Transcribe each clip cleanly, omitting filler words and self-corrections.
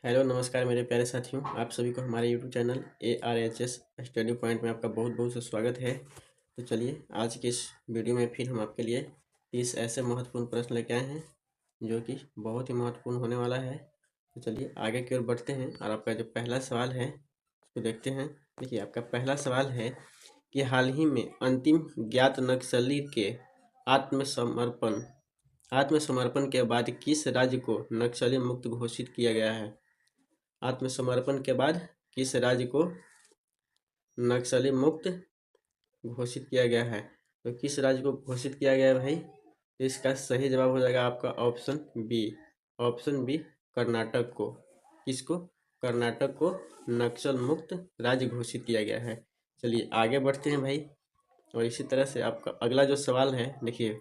Hello नमस्कार मेरे प्यारे साथियों, आप सभी को हमारे YouTube channel ARHS study point में आपका बहुत बहुत से स्वागत है। तो चलिए आज की इस वीडियो में फिर हम आपके लिए 30 ऐसे महत्वपूर्ण प्रश्न लेके आए हैं जो कि बहुत ही महत्वपूर्ण होने वाला है। तो चलिए आगे की ओर बढ़ते हैं और आपका जो पहला सवाल है उसको देखते हैं। देखिए आपका पहला सवाल है कि हाल ही में अंतिम ज्ञात नक्सली के आत्मसमर्पण आत्मसमर्पण के बाद किस राज्य को नक्सली मुक्त घोषित किया गया है। आत्मसमर्पण के बाद किस राज्य को नक्सली मुक्त घोषित किया गया है। तो किस राज्य को घोषित किया गया है भाई। तो इसका सही जवाब हो जाएगा आपका ऑप्शन बी कर्नाटक को। किसको? कर्नाटक को नक्सल मुक्त राज्य घोषित किया गया है। चलिए आगे बढ़ते हैं भाई। और इसी तरह से आपका अगला जो सवाल है देखिए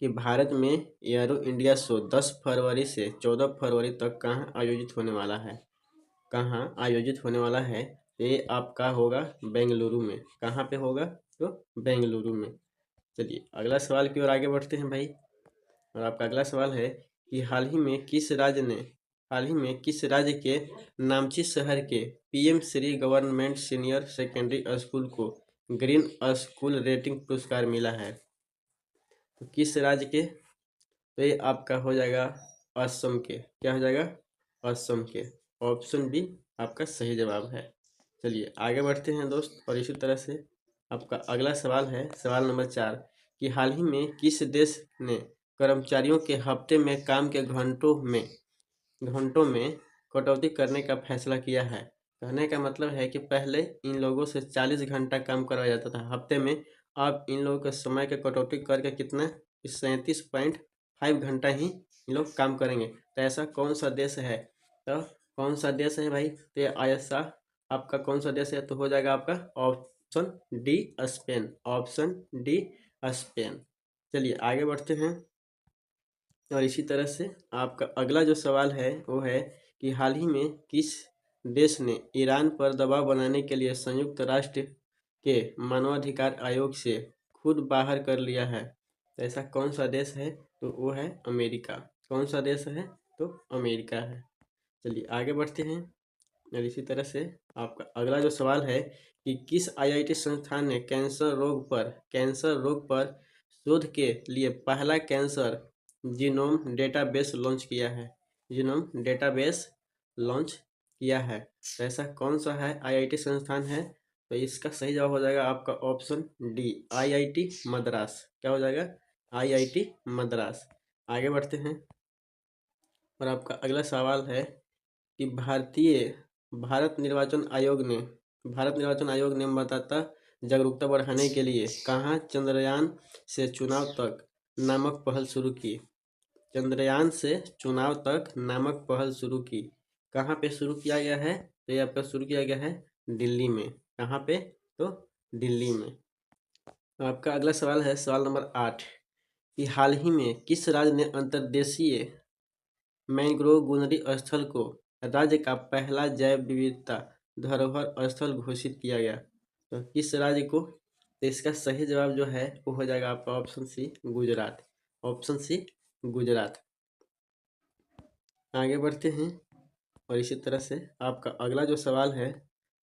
कि भारत में एयरो इंडिया शो 10 फरवरी से 14 फरवरी तक कहाँ आयोजित होने वाला है। कहाँ आयोजित होने वाला है। ये आपका होगा बेंगलुरु में। कहाँ पे होगा? तो बेंगलुरु में। चलिए अगला सवाल की ओर आगे बढ़ते हैं भाई। और आपका अगला सवाल है कि हाल ही में किस राज्य के नामची शहर के PM Shri government senior secondary school को ग्रीन स्कूल रेटिंग पुरस्कार मिला है। तो किस राज्य के? तो ये आपका हो जाएगा असम के। क्या हो जाएगा? असम के। ऑप्शन बी आपका सही जवाब है। चलिए आगे बढ़ते हैं दोस्त। और इसी तरह से आपका अगला सवाल है सवाल नंबर 4 कि हाल ही में किस देश ने कर्मचारियों के हफ्ते में काम के घंटों में कटौती करने का फैसला किया है। कहने का मतलब है कि पहले इन लोगों से 40 घंटा काम करवाया जाता था हफ्ते में। अब इन लोगों के समय के कटौती करके कितना 37.5 घंटा ही इन लोग काम करेंगे। तो ऐसा कौन सा देश है? तो कौन सा देश है भाई? तो ये ऐसा आपका कौन सा देश है? तो हो जाएगा आपका option D Spain. Option D Spain. चलिए आगे बढ़ते हैं। और इसी तरह से आपका अगला जो सवाल है वो है कि हाल ही में किस देश ने ईरान पर दबाव बनाने के लिए संयुक्त राष्ट्र के मानवाधिकार आयोग से खुद बाहर कर लिया है। तो ऐसा कौन सा देश है? तो वो है अमेरिका। कौन सा देश है? तो अमेरिका है। चलिए आगे बढ़ते हैं। और इसी तरह से आपका अगला जो सवाल है कि किस आईआईटी संस्थान ने कैंसर रोग पर शोध के लिए पहला कैंसर जीनोम डेटाबेस लॉन्च किया है। जीनोम डेटाबेस लॉन्च किया है। तो ऐसा कौन सा है आईआईटी संस्थान है? तो इसका सही जवाब हो जाएगा आपका ऑप्शन डी आईआईटी मद्रास। क्या हो जाएगा? आईआईटी मद्रास। आगे बढ़ते हैं। और आपका अगला सवाल है कि भारत निर्वाचन आयोग ने मतदाता जागरूकता बढ़ाने के लिए कहाँ चंद्रयान से चुनाव तक नामक पहल शुरू की। चंद्रयान से चुनाव तक नामक पहल शुरू की। कहाँ पे शुरू किया गया है? तो ये आपका शुरू किया गया है दिल्ली में। कहाँ पे? तो दिल्ली में। आपका अगला सवाल है सवाल नंबर 8 कि हाल ही में किस राज्य ने अंतर्देशीय मैंग्रोव गुणरी स्थल को राज्य का पहला जैव विविधता धरोहर स्थल घोषित किया गया। तो किस राज्य को? तो इसका सही जवाब जो है वो हो जाएगा आपका option C Gujarat. Option C Gujarat. आगे बढ़ते हैं। और इसी तरह से आपका अगला जो सवाल है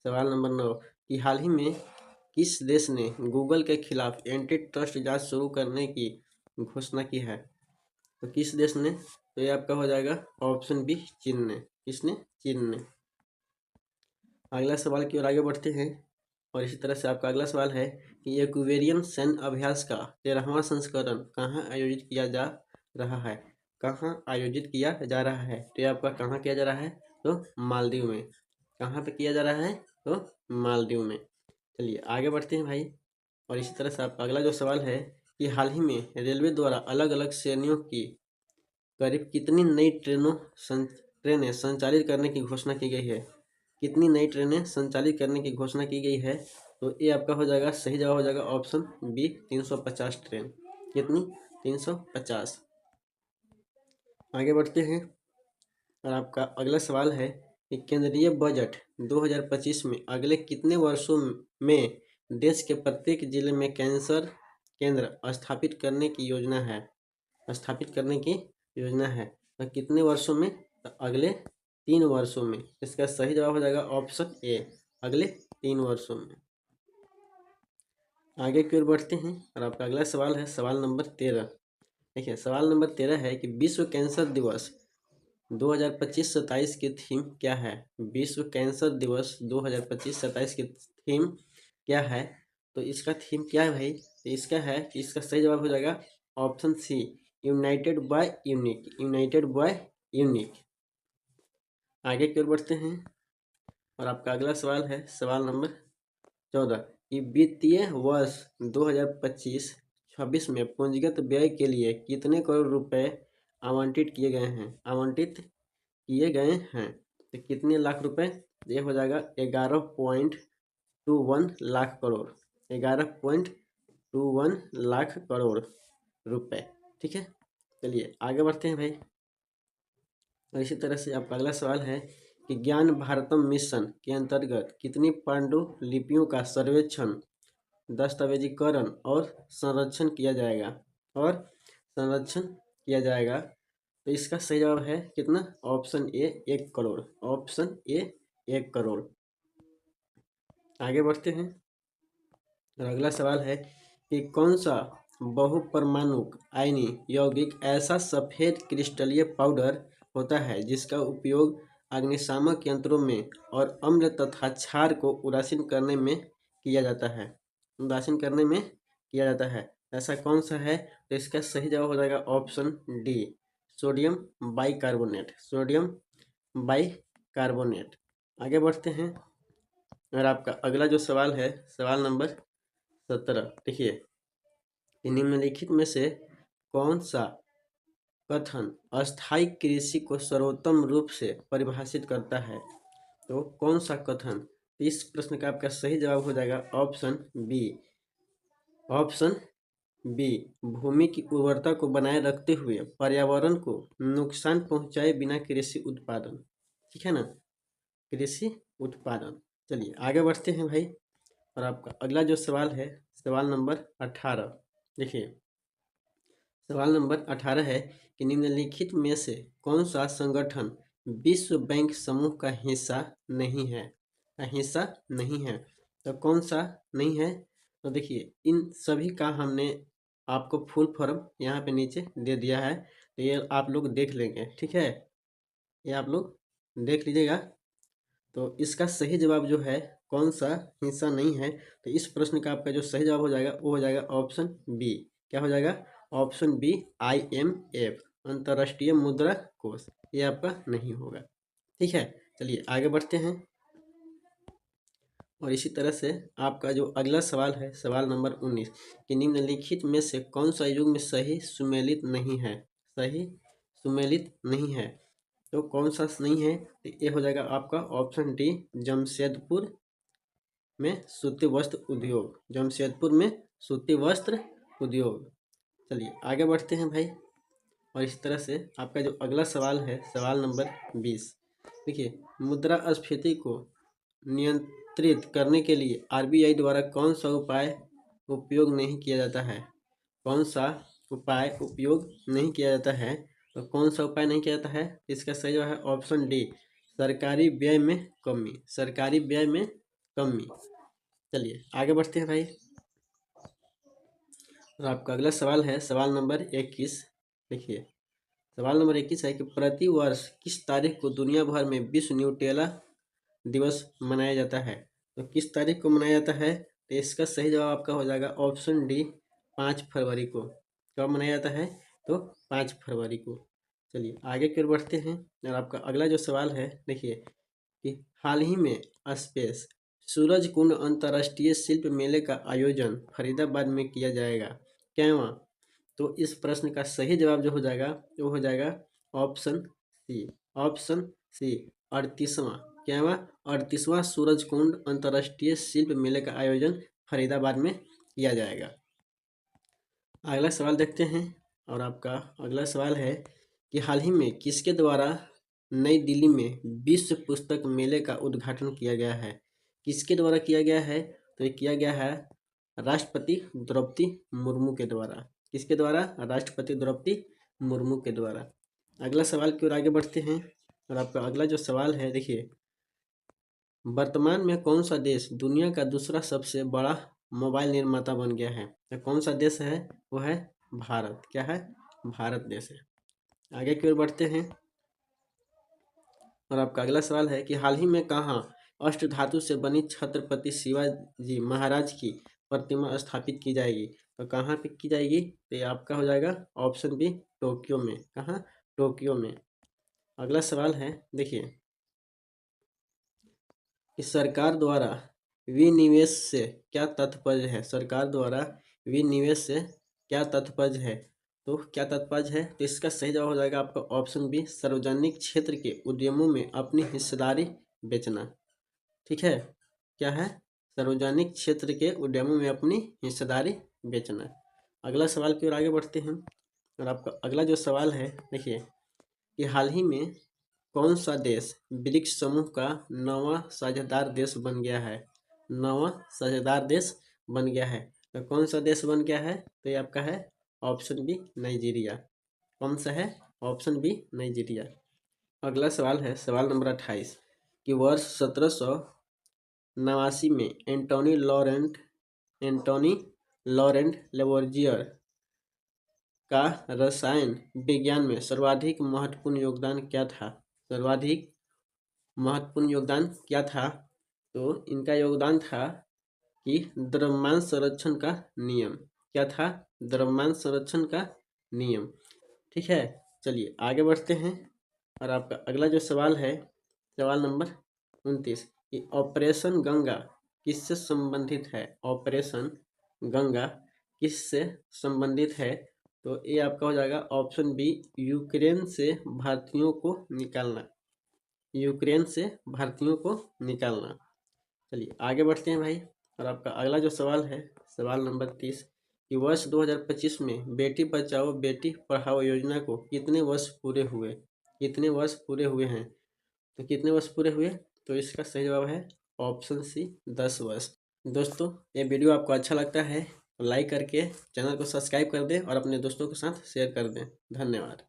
सवाल नंबर 9 कि हाल ही में किस देश ने गूगल के खिलाफ एंटी ट्रस्ट जांच शुरू करने की घोषणा की है। तो किस देश ने? तो ये आपका हो जाएगा ऑप्शन बी चीन ने। किसने? चीन ने। अगला सवाल की ओर आगे बढ़ते हैं। और इसी तरह से आपका अगला सवाल है कि एक्वेरियम सैन्य अभ्यास का 13वां संस्करण कहाँ आयोजित किया जा रहा है। कहाँ आयोजित किया जा रहा है? तो ये आपका कहाँ किया जा रहा है? तो मालदीव में। कहाँ पे किया जा रहा है? तो मालदीव में। चलिए आगे बढ़ते हैं भाई। और इसी तरह से आपका अगला जो सवाल है कि हाल ही में रेलवे द्वारा अलग अलग श्रेणियों की करीब कितनी नई ट्रेनें संचालित करने की घोषणा की गई है। कितनी नई ट्रेनें संचालित करने की घोषणा की गई है? तो ये आपका हो जाएगा सही जवाब हो जाएगा ऑप्शन बी 350 ट्रेन। कितनी? 350। आगे बढ़ते हैं। और आपका अगला सवाल है कि केंद्रीय बजट 2025 में अगले कितने वर्षों में देश के प्रत्येक जिले में कैंसर केंद्र स्थापित करने की योजना है। तो कितने वर्षों में? तो अगले 3 वर्षों में। इसका सही जवाब हो जाएगा ऑप्शन ए, अगले 3 वर्षों में। आगे की ओर बढ़ते हैं और आपका अगला सवाल है सवाल नंबर 13। देखिए सवाल नंबर 13 है कि विश्व कैंसर दिवस 2025-27 की थीम क्या है। विश्व कैंसर दिवस 2025-27 की थीम क्या है। तो इसका थीम क्या है भाई, तो इसका है कि इसका सही जवाब हो जाएगा option C, united by unique, united by unique. आगे की ओर बढ़ते हैं और आपका अगला सवाल है सवाल नंबर 14 कि वित्तीय वर्ष 2025-26 में पूंजीगत व्यय के लिए कितने करोड़ रुपए आवंटित किए गए हैं, आवंटित किए गए हैं। तो कितने लाख रुपए, ये हो जाएगा 11.21 लाख करोड़, 11.21 लाख करोड़ रुपए। ठीक है, चलिए आगे बढ़ते हैं भाई। और इसी तरह से आपका अगला सवाल है कि ज्ञान भारतम मिशन के अंतर्गत कितनी पांडुलिपियों का सर्वेक्षण, दस्तावेजीकरण और संरक्षण किया जाएगा, और संरक्षण किया जाएगा। तो इसका सही जवाब है कितना, option A 1 crore, option A 1 crore. आगे बढ़ते हैं और अगला सवाल है कि कौन सा बहुपरमाणुक आयनी यौगिक ऐसा सफ़ेद क्रिस्टलीय पाउडर होता है जिसका उपयोग अग्निशामक यंत्रों में और अम्ल तथा क्षार को उदासीन करने में किया जाता है, उदासीन करने में किया जाता है। ऐसा कौन सा है, तो इसका सही जवाब हो जाएगा option D, sodium bicarbonate, sodium bicarbonate. आगे बढ़ते हैं और आपका अगला जो सवाल है सवाल नंबर 17। देखिए निम्नलिखित में से कौन सा कथन अस्थायी कृषि को सर्वोत्तम रूप से परिभाषित करता है। तो कौन सा कथन, इस प्रश्न का आपका सही जवाब हो जाएगा ऑप्शन बी, ऑप्शन बी, भूमि की उर्वरता को बनाए रखते हुए पर्यावरण को नुकसान पहुंचाए बिना कृषि उत्पादन। ठीक है ना, कृषि उत्पादन। चलिए आगे बढ़ते हैं भाई और आपका अगला जो सवाल है सवाल नंबर 18। देखिए सवाल नंबर 18 है कि निम्नलिखित में से कौन सा संगठन विश्व बैंक समूह का हिस्सा नहीं है, का हिस्सा नहीं है। तो कौन सा नहीं है, तो देखिए इन सभी का हमने आपको फुल फॉर्म यहाँ पे नीचे दे दिया है, तो ये आप लोग देख लेंगे। ठीक है, ये आप लोग देख लीजिएगा। तो इसका सही जवाब जो है कौन सा हिस्सा नहीं है, तो इस प्रश्न का आपका जो सही जवाब हो जाएगा वो हो जाएगा ऑप्शन बी। क्या हो जाएगा, ऑप्शन बी, IMF, अंतर्राष्ट्रीय मुद्रा कोष, ये आपका नहीं होगा। ठीक है, चलिए आगे बढ़ते हैं और इसी तरह से आपका जो अगला सवाल है सवाल नंबर 19 कि निम्नलिखित में से कौन सा युग में सही सुमेलित नहीं है, सही सुमेलित नहीं है। तो कौन सा नहीं है, तो ये हो जाएगा आपका ऑप्शन डी, जमशेदपुर में सूती वस्त्र उद्योग, जमशेदपुर में सूती वस्त्र उद्योग। चलिए आगे बढ़ते हैं भाई और इस तरह से आपका जो अगला सवाल है सवाल नंबर 20। देखिए मुद्रास्फीति को नियंत्रित करने के लिए RBI द्वारा कौन सा उपाय उपयोग नहीं किया जाता है, कौन सा उपाय उपयोग नहीं किया जाता है। तो कौन सा उपाय नहीं किया जाता है, इसका सही जवाब है ऑप्शन डी, सरकारी व्यय में कमी, सरकारी व्यय में कमी। चलिए आगे बढ़ते हैं भाई और आपका अगला सवाल है सवाल नंबर 21। देखिए सवाल नंबर 21 है कि प्रति वर्ष किस तारीख को दुनिया भर में विश्व न्यूट्रेला दिवस मनाया जाता है। तो किस तारीख को मनाया जाता है, तो इसका सही जवाब आपका हो जाएगा ऑप्शन डी, 5 फरवरी को। कब मनाया जाता है, तो 5 फरवरी को। चलिए आगे की ओर बढ़ते हैं और आपका अगला जो सवाल है देखिए कि हाल ही में स्पेस सूरज कुंड अंतर्राष्ट्रीय शिल्प मेले का आयोजन फरीदाबाद में किया जाएगा, क्यों। तो इस प्रश्न का सही जवाब जो हो जाएगा वो हो जाएगा ऑप्शन सी, ऑप्शन सी, 38वां, क्यों, 38वां सूरज कुंड अंतर्राष्ट्रीय शिल्प मेले का आयोजन फरीदाबाद में किया जाएगा। अगला सवाल देखते हैं और आपका अगला सवाल है कि हाल ही में किसके द्वारा नई दिल्ली में विश्व पुस्तक मेले का उद्घाटन किया गया है, किसके द्वारा किया गया है। तो ये किया गया है राष्ट्रपति द्रौपदी मुर्मू के द्वारा, किसके द्वारा, राष्ट्रपति द्रौपदी मुर्मू के द्वारा। अगला सवाल की ओर आगे बढ़ते हैं और आपका अगला जो सवाल है देखिए, वर्तमान में कौन सा देश दुनिया का दूसरा सबसे बड़ा मोबाइल निर्माता बन गया है? तो कौन सा देश है? वो है भारत। क्या है? भारत देश है। आगे की ओर बढ़ते हैं और आपका अगला सवाल है कि हाल ही में कहाँ अष्टधातु से बनी छत्रपति शिवाजी महाराज की प्रतिमा स्थापित की जाएगी? तो कहाँ पे की जाएगी? तो ये आपका हो जाएगा ऑप्शन बी, टोक्यो में। कहाँ? टोक्यो में। अगला सवाल है देखिए कि सरकार द्वारा विनिवेश से क्या तात्पर्य है? सरकार द्वारा विनिवेश से क्या तात्पर्य है? तो क्या तात्पर्य है? तो इसका सही जवाब हो जाएगा आपका ऑप्शन बी, सार्वजनिक क्षेत्र के उद्यमों में अपनी हिस्सेदारी बेचना। ठीक है, क्या है? सार्वजनिक क्षेत्र के उद्यमों में अपनी हिस्सेदारी बेचना। अगला सवाल की ओर आगे बढ़ते हैं और आपका अगला जो सवाल है देखिए कि हाल ही में कौन सा देश ब्रिक्स समूह का नवा साझेदार देश बन गया है? नवा साझेदार देश बन गया है। तो कौन सा देश बन गया है? तो ये आपका है ऑप्शन बी, नाइजीरिया। कौन सा है? Option B, Nigeria. अगला सवाल है सवाल नंबर 28 कि वर्ष 1789 में एंटोनी लॉरेंट लेवोर्जियर का रसायन विज्ञान में सर्वाधिक महत्वपूर्ण योगदान क्या था? सर्वाधिक महत्वपूर्ण योगदान क्या था? तो इनका योगदान था कि द्रव्यमान संरक्षण का नियम। क्या था? द्रव्यमान संरक्षण का नियम। ठीक है, चलिए आगे बढ़ते हैं और आपका अगला जो सवाल है सवाल नंबर 29 कि ऑपरेशन गंगा किससे संबंधित है? ऑपरेशन गंगा किससे संबंधित है? तो ये आपका हो जाएगा ऑप्शन बी, यूक्रेन से भारतीयों को निकालना। यूक्रेन से भारतीयों को निकालना। चलिए आगे बढ़ते हैं भाई और आपका अगला जो सवाल है सवाल नंबर 30 कि वर्ष 2025 में बेटी बचाओ बेटी पढ़ाओ योजना को कितने वर्ष पूरे हुए? कितने वर्ष पूरे हुए हैं? तो कितने वर्ष पूरे हुए? तो इसका सही जवाब है ऑप्शन सी, 10 वर्ष। दोस्तों ये वीडियो आपको अच्छा लगता है तो लाइक करके चैनल को सब्सक्राइब कर दें और अपने दोस्तों के साथ शेयर कर दें। धन्यवाद।